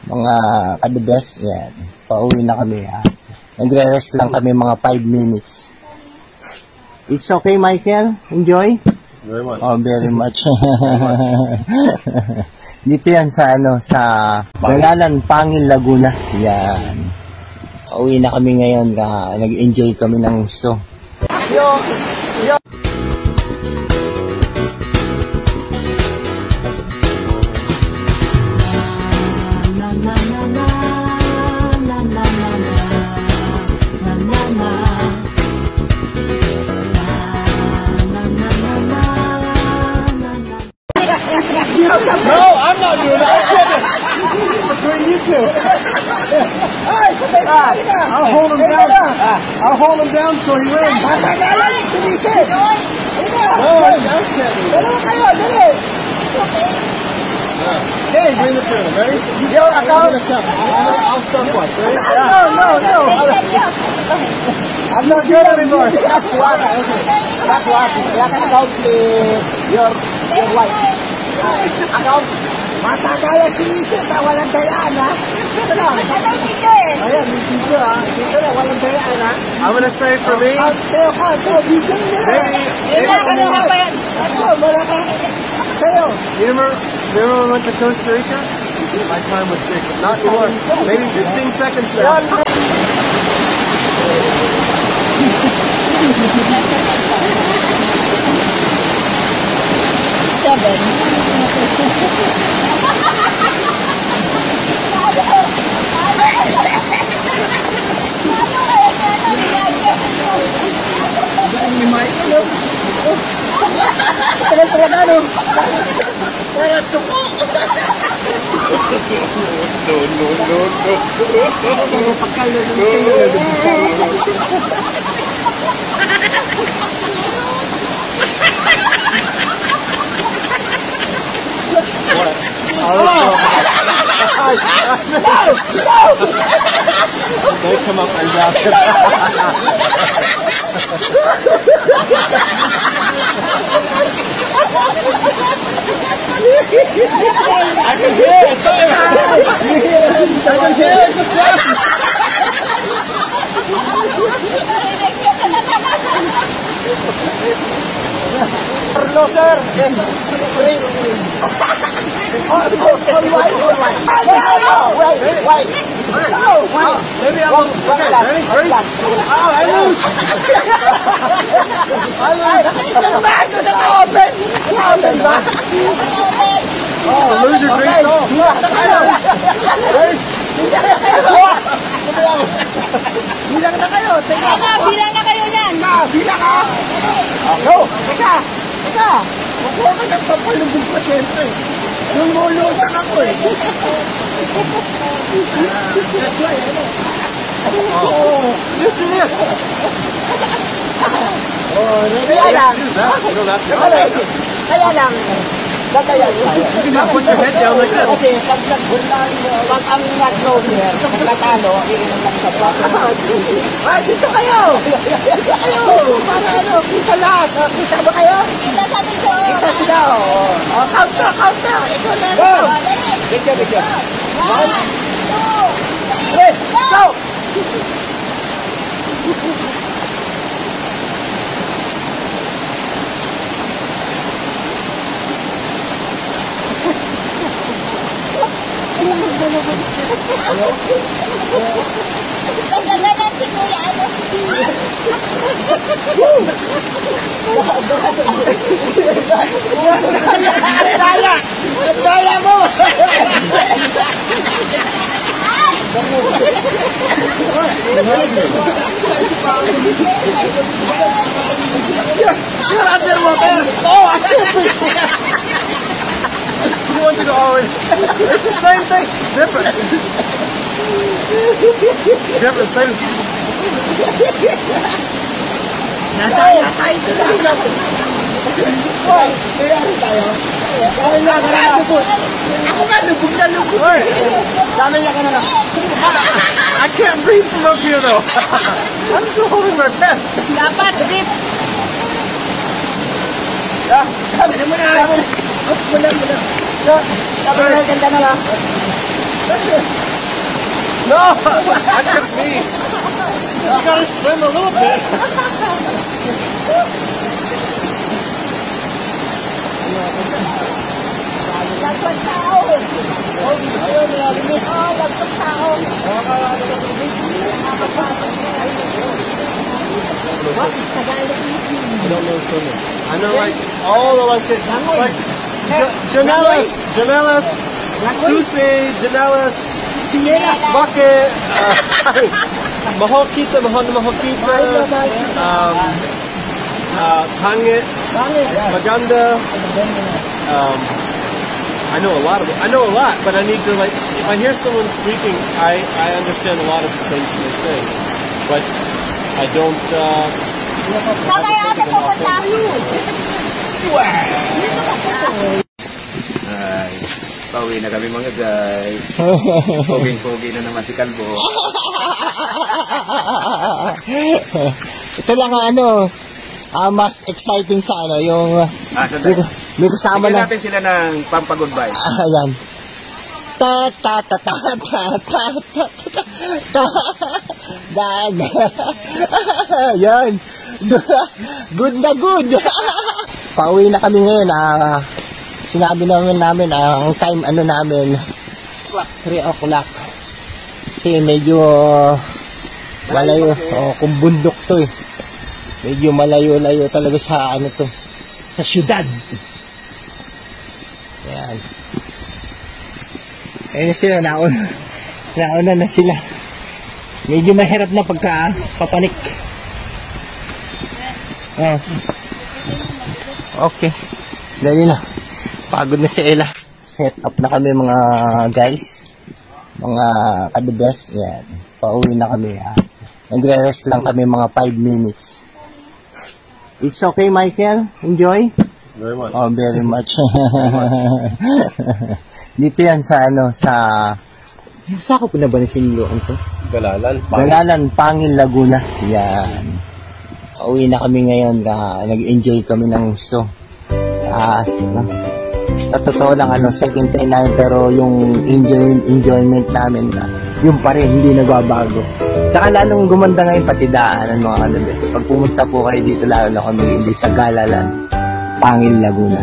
mga kadibes, yan. Pauwi na kami. Nagre-rest lang kami mga 5 minutes. It's okay, Michael? Enjoy? Very much. Oh, very much. Dito yan sa Balalan, Pangil, Laguna. Yan. Pauwi na kami ngayon. Nag-enjoy kami ng gusto. Yo! No, I'm not doing it. I'm kidding. Between you two. I'll hold him down. I'll hold him down till he wins. No, I'm kidding. Okay, bring the film. Ready? I'll stop watch. Ready? No. I'm not good anymore. That's what. Let's count your wife. Account. Matagaya sinisip na walang dayaan, ha? Dito lang. Ayan, dito, ha? Dito lang, walang dayaan, ha? I'm gonna say for me. Kayo, dito nila. Maybe. Wala ka. Kayo. You remember when we went to Costa Rica? My time was 6. Not anymore. Maybe 15 seconds there. They come up and down. I can hear it. I can hear it. The sound. No, sir. Yes. Wait. Maybe I'm ready? Oh, I lose. Oh, loser drinks all. Ready? Bilang na kayo. Bilang na kayo yan. Bilang ka. Go. Teka. Huwag mo ka nagpapalubog pa siyempre. Lumulutan ako eh. You see it? Kaya lang. You can put your head down like this. Kasi pag ang nag-loser, katalo, iinom lang sa plato. Dito kayo! Para kita lahat. Kita ba kayo? Kita sa video. Kita sila, count na. Ito na. Bigyan. 1, 2, 3, go! Ganda si Kuya, ano? Daya mo! You're underwater! Oh, I You want to go all in. It's the same thing. Different. Different, same. Natay tayo. Hoy, kaya tayo. Dami na ka na lubog. Ako nga lubog na lubog. Hoy, dami na ka na lang. I can't breathe from up here though. I'm still holding my breath. Dapat, Rip. Sabi mo na. Mula. Sabi mo na, ganda na lang. No! That's just me. You gotta swim a little bit. Lagpag tao. Lagpag tao. I don't know swimming. I know like all the like Janellas, Susi, Janellas, Bucket, Mahokita, Pangit, Maganda. I know a lot, but I need to like, if I hear someone speaking, I understand a lot of the things they're saying, but I don't, Sakay ate po pa tayo. Ay, pauwi na kami mga guys. Poging-pogi na naman si Kalbo. Ito lang ano, mas exciting sa ano, yung may kasama Bigyan na. natin sila ng pampagoodbye. Ayan. Ta ta ta ta ta ta ta ta. Dan. Yan. Good na good. Pauwi na kami ngayon. Sinabi namin ang time namin 3 o'clock. Kasi medyo malayo. Kung bundok to eh. Medyo malayo-layo talaga sa to. Sa syudad. Ayan. Ayun na sila, nauna na sila. Medyo mahirap na papanik. Okay. Dali na. Pagod na si Ella. Set up na kami mga guys. Mga kadubes. Ayan. Pauwi na kami. Nagre-rest lang kami mga 5 minutes. It's okay, Michael? Enjoy? very much. Oh, very much. Dito yan sa saan ko na ba nasinluan to? Galalan, Pangil, Laguna. Yan. Pauwi na kami ngayon. Nag-enjoy kami ng gusto. Sa totoo lang, second time namin, pero yung enjoyment namin, yung pa rin, hindi nagbabago. Saka lalong gumanda ngayon pati daanan, mga kanabes. Pag pumunta po kayo dito, lalo na kami sa Galalan, Pangil, Laguna.